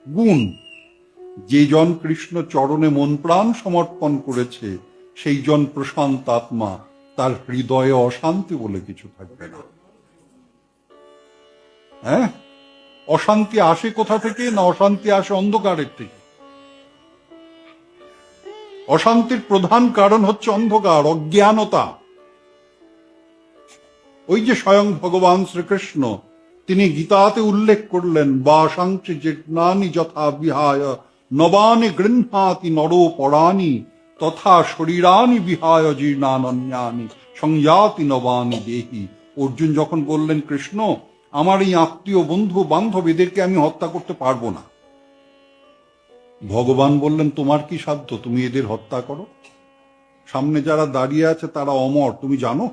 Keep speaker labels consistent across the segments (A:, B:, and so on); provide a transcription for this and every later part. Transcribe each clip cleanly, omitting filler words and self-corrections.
A: গুণ। যে জন কৃষ্ণ চরণে মন প্রাণ সমর্পণ করেছে সেই জন প্রশান্ত আত্মা, তার হৃদয়ে অশান্তি বলে কিছু থাকবে না। হ্যাঁ, অশান্তি আসে কোথা থেকে? না, অশান্তি আসে অন্ধকারের থেকে। অশান্তির প্রধান কারণ হচ্ছে অন্ধকার, অজ্ঞানতা। ওই যে স্বয়ং ভগবান শ্রীকৃষ্ণ তিনি গীতাতে উল্লেখ করলেন, বাসাংচি জিজ্ঞানি যথা বিহায় নবানি গৃহ্ণাতি নরো পরাণি তথা শরীরানি বিহায় জীর্ণানন্যানি সংয়াতি নবানি দেহি। অর্জুন যখন বললেন, কৃষ্ণ আমার এই আত্মীয় বন্ধু বান্ধব এদেরকে আমি হত্যা করতে পারবো না, ভগবান বললেন তোমার কি সাধ্য, তুমি এদের হত্যা করো। সামনে যারা দাঁড়িয়ে আছে তারা অমর, তুমি জানো?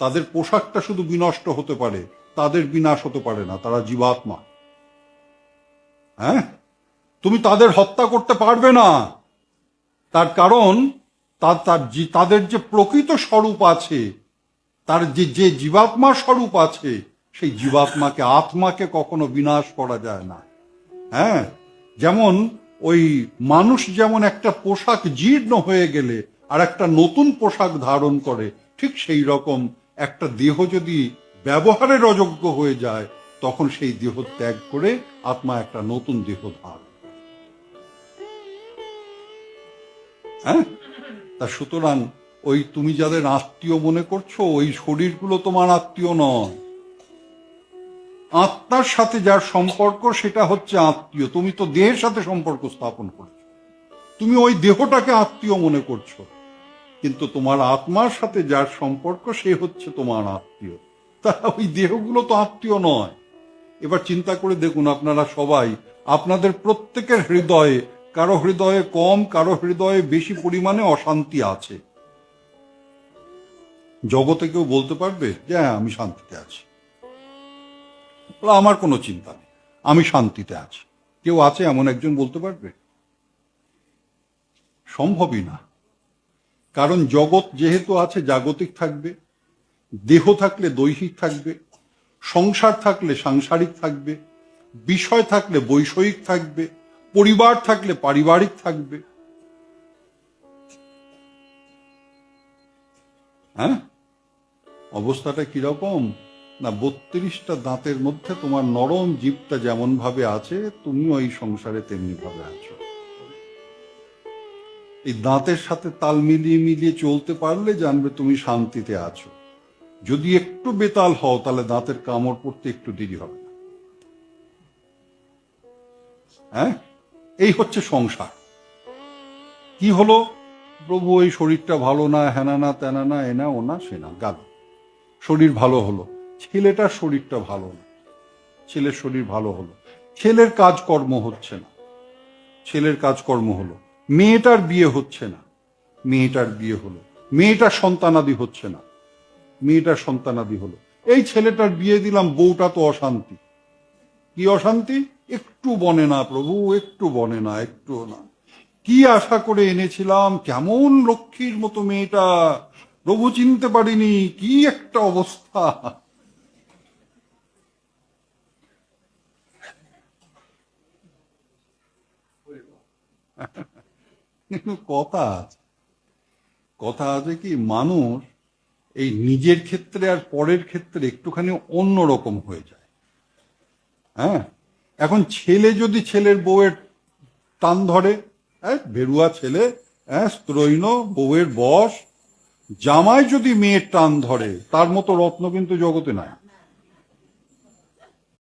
A: তাদের পোশাকটা শুধু বিনষ্ট হতে পারে, তাদের বিনাশ হতে পারে না, তারা জীবাত্মা। হ্যাঁ, তুমি তাদের হত্যা করতে পারবে না। তার কারণ তাদের যে প্রকৃত স্বরূপ আছে, তার যে জীবাত্মা স্বরূপ আছে, সেই জীবাত্মাকে, আত্মাকে কখনো বিনাশ করা যায় না। হ্যাঁ, যেমন ওই মানুষ যেমন একটা পোশাক জীর্ণ হয়ে গেলে আর একটা নতুন পোশাক ধারণ করে, ঠিক সেই রকম একটা দেহ যদি ব্যবহারের অযোগ্য হয়ে যায় তখন সেই দেহ ত্যাগ করে আত্মা একটা নতুন দেহ ধারণ। হ্যাঁ, তা সুতরাং ওই তুমি যাদের আত্মীয় মনে করছো, ওই শরীরগুলো তোমার আত্মীয় নয়। আত্মার সাথে যার সম্পর্ক সেটা হচ্ছে আত্মীয়। তুমি তো দেহের সাথে সম্পর্ক স্থাপন করছো, তুমি ওই দেহটাকে আত্মীয় মনে করছো, কিন্তু তোমার আত্মার সাথে যার সম্পর্ক সে হচ্ছে তোমার আত্মীয়। তা ওই দেহগুলো তো আত্মীয় নয়। এবার চিন্তা করে দেখুন, আপনারা সবাই, আপনাদের প্রত্যেকের হৃদয়ে, কারো হৃদয়ে কম, কারো হৃদয়ে বেশি পরিমাণে অশান্তি আছে। জগতে কেউ বলতে পারবে যে হ্যাঁ আমি শান্তিতে আছি? আমার কোনো চিন্তা নেই, আমি শান্তিতে আছি। কেউ আছে এমন একজন বলতে পারবে? সম্ভবই না। কারণ জগৎ যেহেতু আছে, জাগতিক থাকবে, দেহ থাকলে দৈহিক থাকবে, সংসার থাকলে সাংসারিক থাকবে, বিষয় থাকলে বৈষয়িক থাকবে, পরিবার থাকলে পারিবারিক থাকবে। হ্যাঁ, অবস্থাটা কিরকম? না, 32টা দাঁতের মধ্যে তোমার নরম জীবটা যেমন ভাবে আছে, তুমিও এই সংসারে তেমনি ভাবে আছো। এই দাঁতের সাথে তাল মিলিয়ে মিলিয়ে চলতে পারলে জানবে তুমি শান্তিতে আছো। যদি একটু বেতাল হও তাহলে দাঁতের কামড় পড়তে একটু দেরি হবে না। হ্যাঁ, এই হচ্ছে সংসার। কি হলো? প্রভু এই শরীরটা ভালো না, হেনা না, তেনা না, এনা ওনা সেনা, গাল। শরীর ভালো হলো, ছেলেটার শরীরটা ভালো না, ছেলের শরীর ভালো হলো, ছেলের কাজকর্ম হচ্ছে না, ছেলের কাজকর্ম হলো, মেয়েটার বিয়ে হচ্ছে না, মেয়েটার বিয়ে হলো, মেয়েটার সন্তানাদি হচ্ছে না, মেয়েটার সন্তানাদি হলো, এই ছেলেটার বিয়ে দিলাম, বউটা তো অশান্তি। কি অশান্তি? একটু বনে না প্রভু, একটু বনে না, একটু না। কি আশা করে এনেছিলাম, কেমন লক্ষ্মীর মতো মেয়েটা, প্রভু চিনতে পারিনি, কি একটা অবস্থা। কিন্তু কথা আছে, কথা আছে কি, মানুষ এই নিজের ক্ষেত্রে আর পরের ক্ষেত্রে একটুখানি অন্যরকম হয়ে যায়। হ্যাঁ, এখন ছেলে যদি ছেলের বউয়ের টান ধরে, ভেরুয়া ছেলে, স্ত্রৈণ বউয়ের বশ, জামাই যদি মেয়ের টান ধরে, তার মতো রত্ন কিন্তু জগতে নাই।